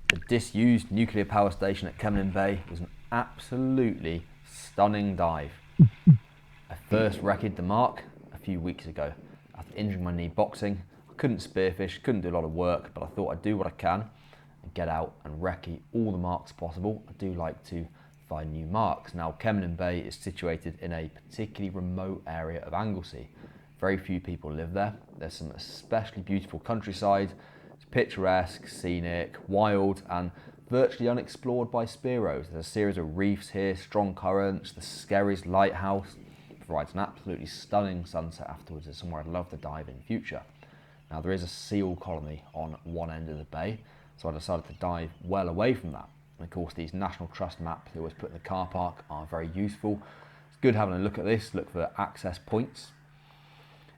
The disused nuclear power station at Cemyln Bay was an absolutely stunning dive. I first wrecked the mark a few weeks ago. After injuring my knee boxing, I couldn't spearfish, couldn't do a lot of work, but I thought I'd do what I can and get out and recce all the marks possible. I do like to find new marks. Now, Cemyln Bay is situated in a particularly remote area of Anglesey. Very few people live there. There's some especially beautiful countryside. It's picturesque, scenic, wild, and virtually unexplored by spearos. There's a series of reefs here, strong currents, the Skerries lighthouse provides an absolutely stunning sunset afterwards. It's somewhere I'd love to dive in future. Now, there is a seal colony on one end of the bay, so I decided to dive well away from that. And of course, these National Trust maps they always put in the car park are very useful. It's good having a look at this, look for access points.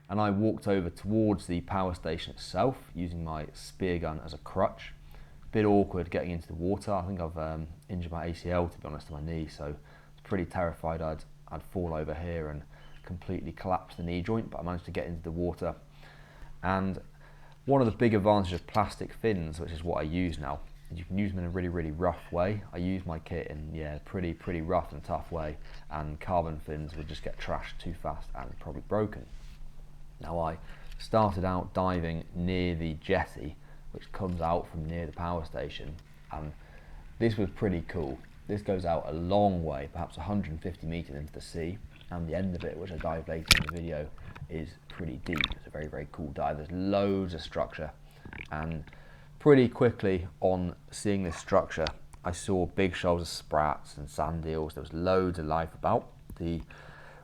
And I walked over towards the power station itself using my spear gun as a crutch. Bit awkward getting into the water. I think I've injured my ACL, to be honest, to my knee, so I was pretty terrified I'd fall over here and completely collapse the knee joint, but I managed to get into the water. And one of the big advantages of plastic fins, which is what I use now, is you can use them in a really, really rough way. I use my kit in pretty rough and tough way, and carbon fins would just get trashed too fast and probably broken. Now, I started out diving near the jetty, which comes out from near the power station, and this was pretty cool. This goes out a long way, perhaps 150 metres into the sea, and the end of it, which I dive later in the video, is pretty deep. It's a very, very cool dive. There's loads of structure, and pretty quickly on seeing this structure, I saw big shoals of sprats and sand eels. There was loads of life about. The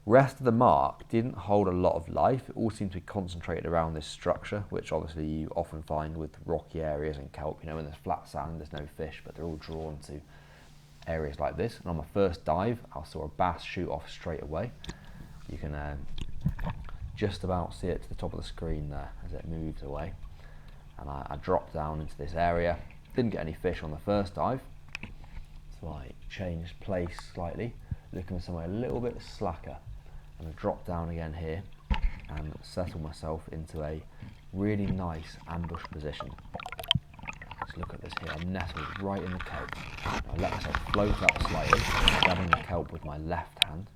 rest of the mark didn't hold a lot of life. It all seemed to be concentrated around this structure, which obviously you often find with rocky areas and kelp. You know, when there's flat sand, there's no fish, but they're all drawn to areas like this. And on my first dive, I saw a bass shoot off straight away. You can just about see it to the top of the screen there as it moves away. And I dropped down into this area. Didn't get any fish on the first dive, so I changed place slightly, looking for somewhere a little bit slacker. And I dropped down again here and settled myself into a really nice ambush position. Let's look at this here. I'm nestled right in the kelp. I let myself float up slightly, grabbing the kelp with my left hand.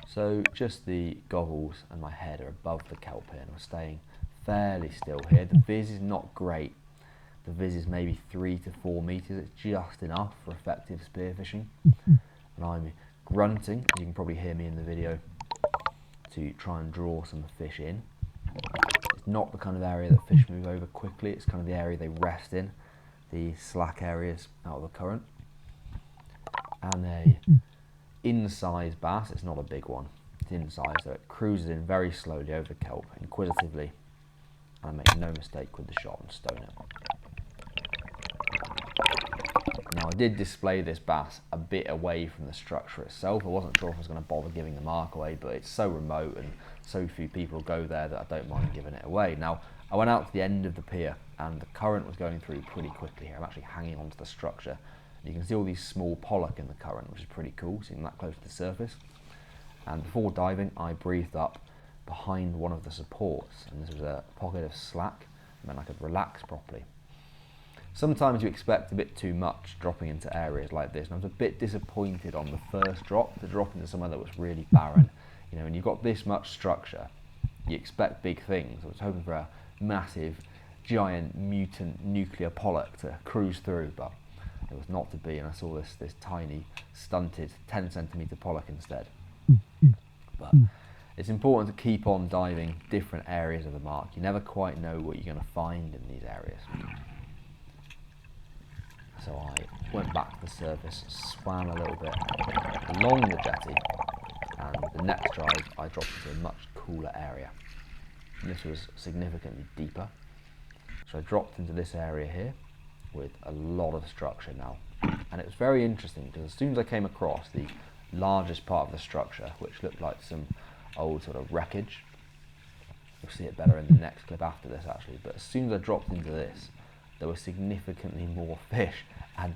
So just the goggles and my head are above the kelp here, and I'm staying fairly still here. The viz is not great. The viz is maybe 3 to 4 metres. It's just enough for effective spearfishing. And I'm grunting, as you can probably hear me in the video, to try and draw some fish in. It's not the kind of area that fish move over quickly. It's kind of the area they rest in, the slack areas out of the current. And a in-size bass, it's not a big one, it's in-size, so it cruises in very slowly over the kelp, inquisitively, and I make no mistake with the shot and stone it. Now, I did display this bass a bit away from the structure itself. I wasn't sure if I was going to bother giving the mark away, but it's so remote and so few people go there that I don't mind giving it away. Now, I went out to the end of the pier and the current was going through pretty quickly here. I'm actually hanging onto the structure. You can see all these small pollock in the current, which is pretty cool, seeing that close to the surface. And before diving, I breathed up behind one of the supports, and this was a pocket of slack, and then I could relax properly. Sometimes you expect a bit too much dropping into areas like this, and I was a bit disappointed on the first drop to drop into somewhere that was really barren. You know, when you've got this much structure, you expect big things. I was hoping for a massive, giant, mutant nuclear pollock to cruise through, but it was not to be, and I saw this tiny, stunted 10 centimetre pollock instead. But it's important to keep on diving different areas of the mark. You never quite know what you're going to find in these areas. So I went back to the surface, swam a little bit along the jetty, and the next drive I dropped into a much cooler area. And this was significantly deeper. So I dropped into this area here with a lot of structure now. And it was very interesting because as soon as I came across the largest part of the structure, which looked like some old sort of wreckage, you'll see it better in the next clip after this actually, but as soon as I dropped into this, there were significantly more fish, and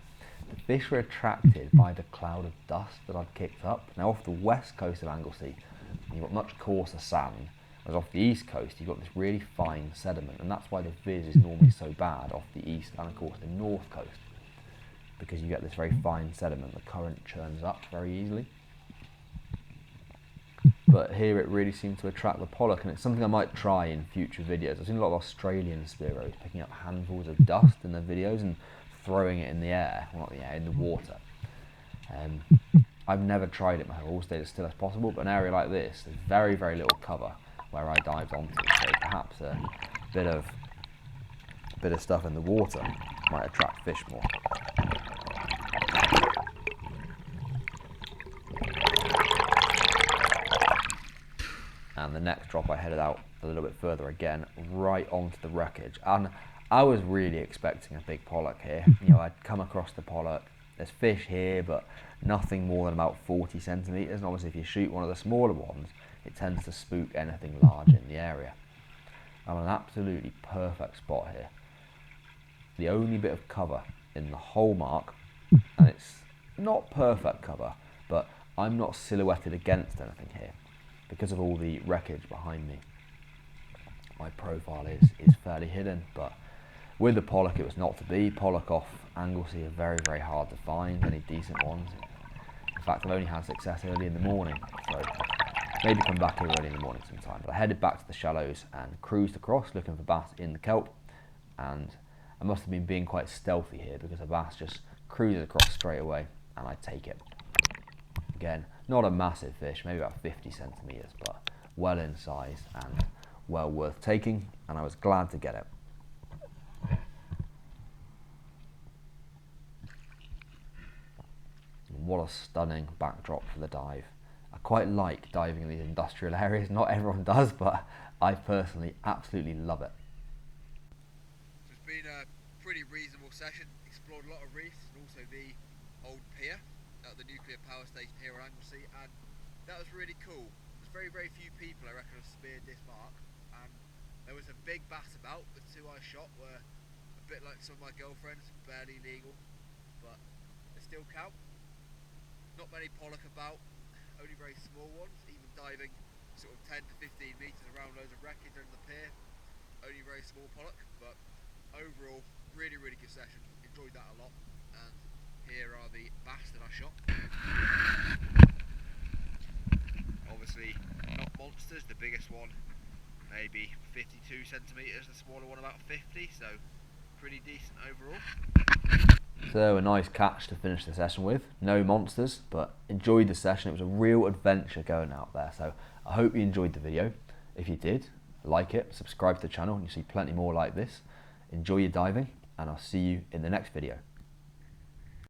the fish were attracted by the cloud of dust that I'd kicked up. Now, off the west coast of Anglesey, you've got much coarser sand, Whereas off the east coast, you've got this really fine sediment, and that's why the viz is normally so bad off the east and of course the north coast, because you get this very fine sediment. The current churns up very easily. But here it really seemed to attract the pollock, and it's something I might try in future videos. I've seen a lot of Australian spearos picking up handfuls of dust in their videos and throwing it in the air, well, not the air, in the water. I've never tried it myself. I always stayed as still as possible, but an area like this, there's very, very little cover where I dived onto, so perhaps a bit of stuff in the water might attract fish more. And the next drop I headed out a little bit further again, right onto the wreckage. And I was really expecting a big pollock here. You know, I'd come across the pollock. There's fish here, but nothing more than about 40 centimetres. And obviously if you shoot one of the smaller ones, it tends to spook anything large in the area. I'm an absolutely perfect spot here. The only bit of cover in the whole mark, and it's not perfect cover, but I'm not silhouetted against anything here because of all the wreckage behind me. My profile is fairly hidden, but with the pollock it was not to be. Pollock off Anglesey are very, very hard to find, any decent ones. In fact, I've only had success early in the morning, so maybe come back here early in the morning sometime. But I headed back to the shallows and cruised across looking for bass in the kelp, and I must have been being quite stealthy here because a bass just cruises across straight away and I take it. Again, not a massive fish, maybe about 50 centimetres, but well in size and well worth taking, and I was glad to get it. And what a stunning backdrop for the dive. I quite like diving in these industrial areas. Not everyone does, but I personally absolutely love it. So it's been a pretty reasonable session. Explored a lot of reefs and also the old pier at the nuclear power station here at Anglesey, and that was really cool. There's very, very few people I reckon have speared this mark, and there was a big bass about. The two I shot were a bit like some of my girlfriends, barely legal, but they still count. Not many pollock about, only very small ones, even diving sort of 10 to 15 metres around loads of wreckage under the pier, only very small pollock, but overall really, really good session. Enjoyed that a lot, and here are the bass that I shot. Obviously not monsters, the biggest one maybe 52 centimetres, the smaller one about 50, so pretty decent overall. So a nice catch to finish the session with. No monsters, but enjoyed the session. It was a real adventure going out there, so I hope you enjoyed the video. If you did, like it, subscribe to the channel and you'll see plenty more like this. Enjoy your diving, and I'll see you in the next video.